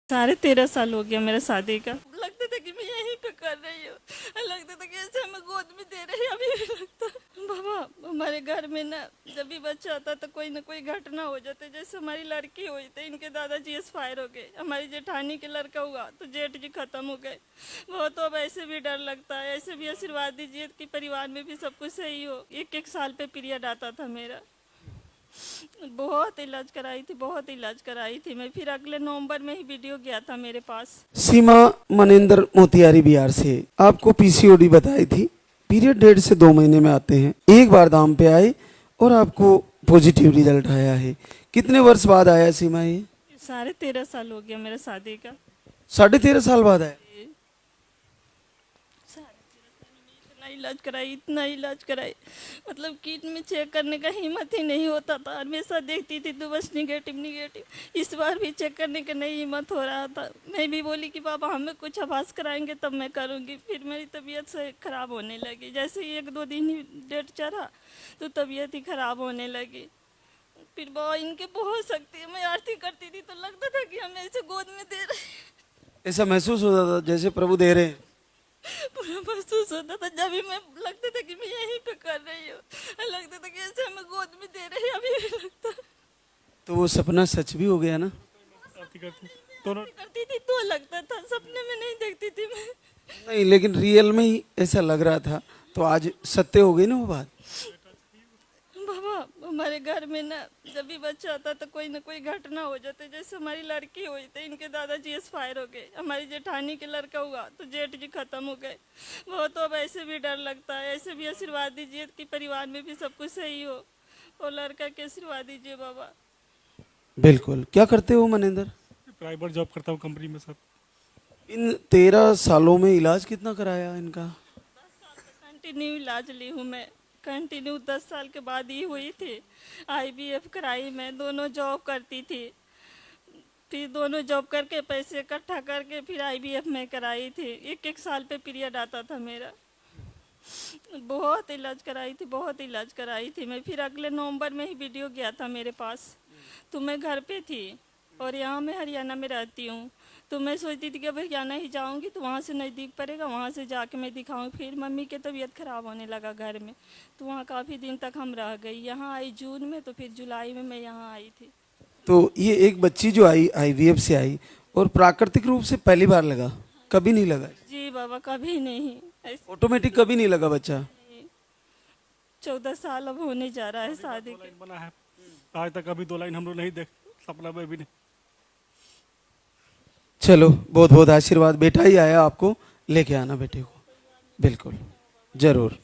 13.5 साल हो गया मेरा शादी का। लगता था कि मैं यहीं पे कर रही हूँ, लगता था कि ऐसे हमें गोद में दे रही है। अभी भी लगता बाबा हमारे घर में ना जब भी बच्चा आता तो कोई ना कोई घटना हो जाती। जैसे हमारी लड़की हुई थी, इनके दादाजी एक्सपायर हो गए। हमारी जेठानी के लड़का हुआ तो जेठ जी खत्म हो गए। बहुत तो अब ऐसे भी डर लगता है। ऐसे भी आशीर्वाद दीजिए कि परिवार में भी सब कुछ सही हो। एक साल पे पीरियड आता था मेरा। बहुत इलाज कराई थी, बहुत इलाज कराई थी मैं। फिर अगले नवंबर में ही वीडियो गया था मेरे पास। सीमा मनेंद्र मोतिहारी बिहार से। आपको पीसीओडी बताई थी। पीरियड 1.5 से 2 महीने में आते हैं। एक बार दाम पे आए और आपको पॉजिटिव रिजल्ट आया है। कितने वर्ष बाद आया सीमा ये? 13.5 साल हो गया मेरा शादी का। 13.5 साल बाद आया। इतना इलाज कराई, इतना इलाज कराई, मतलब किट में चेक करने का हिम्मत ही नहीं होता था। हमेशा देखती थी तो बस निगेटिव निगेटिव। इस बार भी चेक करने का नहीं हिम्मत हो रहा था। मैं भी बोली कि पापा हमें कुछ आभास कराएंगे तब मैं करूँगी। फिर मेरी तबीयत से ख़राब होने लगी। जैसे ही 1-2 दिन ही डेट चढ़ा तो तबीयत ही ख़राब होने लगी। फिर बाबा इनके बहुत शक्ति है। मैं आरती करती थी तो लगता था कि हमें ऐसे गोद में दे रहे। ऐसा महसूस होता था जैसे प्रभु दे रहे हैं। पूरा महसूस होता था। जब भी मैं लगता था कि मैं यहीं पे कर रही हूँ, लगता था कि ऐसे हमें गोद में दे रहे हैं। अभी भी लगता तो वो सपना सच भी हो गया ना? करती थी तो लगता था, सपने में नहीं देखती थी मैं। नहीं, लेकिन रियल में ही ऐसा लग रहा था। तो आज सत्य हो गई ना वो बात। बाबा हमारे घर में ना जब भी बच्चा आता तो कोई ना कोई घटना हो जाती। जैसे हमारी लड़की हुई थी, इनके दादाजी एक्सपायर हो गए। हमारी जेठानी के लड़का हुआ तो जेठ जी खत्म हो गए। बहुत तो अब ऐसे भी डर लगता है। ऐसे भी आशीर्वाद दीजिए कि परिवार में भी सब कुछ सही हो। और लड़का के आशीर्वाद दीजिए बाबा। बिल्कुल। क्या करते हो मनेंद्र? प्राइवेट जॉब करता हूँ कंपनी में सर। इन 13 सालों में इलाज कितना कराया इनका? 10 साल तक कंटिन्यू इलाज ली हूँ मैं। कंटिन्यू 10 साल के बाद ही हुई थी। IVF कराई मैं। दोनों जॉब करती थी। फिर दोनों जॉब करके पैसे इकट्ठा करके फिर IVF में कराई थी। एक साल पे पीरियड आता था मेरा। बहुत इलाज कराई थी, बहुत इलाज कराई थी मैं। फिर अगले नवंबर में ही वीडियो गया था मेरे पास। तो मैं घर पे थी और यहाँ मैं हरियाणा में रहती हूँ। तो मैं सोचती थी कि अब हरियाणा ही जाऊँगी तो वहाँ से नज़दीक पड़ेगा, वहाँ से जाके मैं दिखाऊँ। फिर मम्मी की तबीयत ख़राब होने लगा घर में, तो वहाँ काफ़ी दिन तक हम रह गई। यहाँ आई जून में, तो फिर जुलाई में मैं यहाँ आई थी। तो ये एक बच्ची जो आई आईवीएफ से आई और प्राकृतिक रूप से पहली बार लगा, कभी नहीं लगा? जी बाबा कभी नहीं ऐसे ऑटोमेटिक कभी नहीं लगा बच्चा? नहीं। 14 साल अब होने जा रहा है शादी के। बना है आज तक अभी 2 लाइन हम लोग नहीं देख, सपना में भी नहीं। चलो, बहुत बहुत आशीर्वाद। बेटा ही आया, आपको लेके आना बेटे को। बिल्कुल, जरूर।